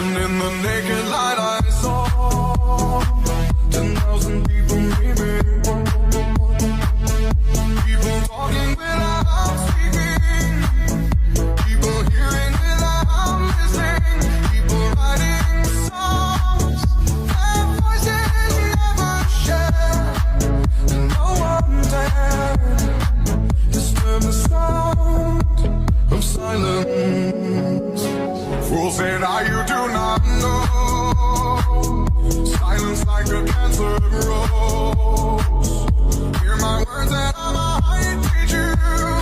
And in the naked light I saw 10,000 people dreaming, people talking without speaking, people hearing without listening, people writing songs their voices never shared, and no one dared disturb the sound of silence. Fools say now you do not know, silence like a cancer grows. Hear my words and I might teach you.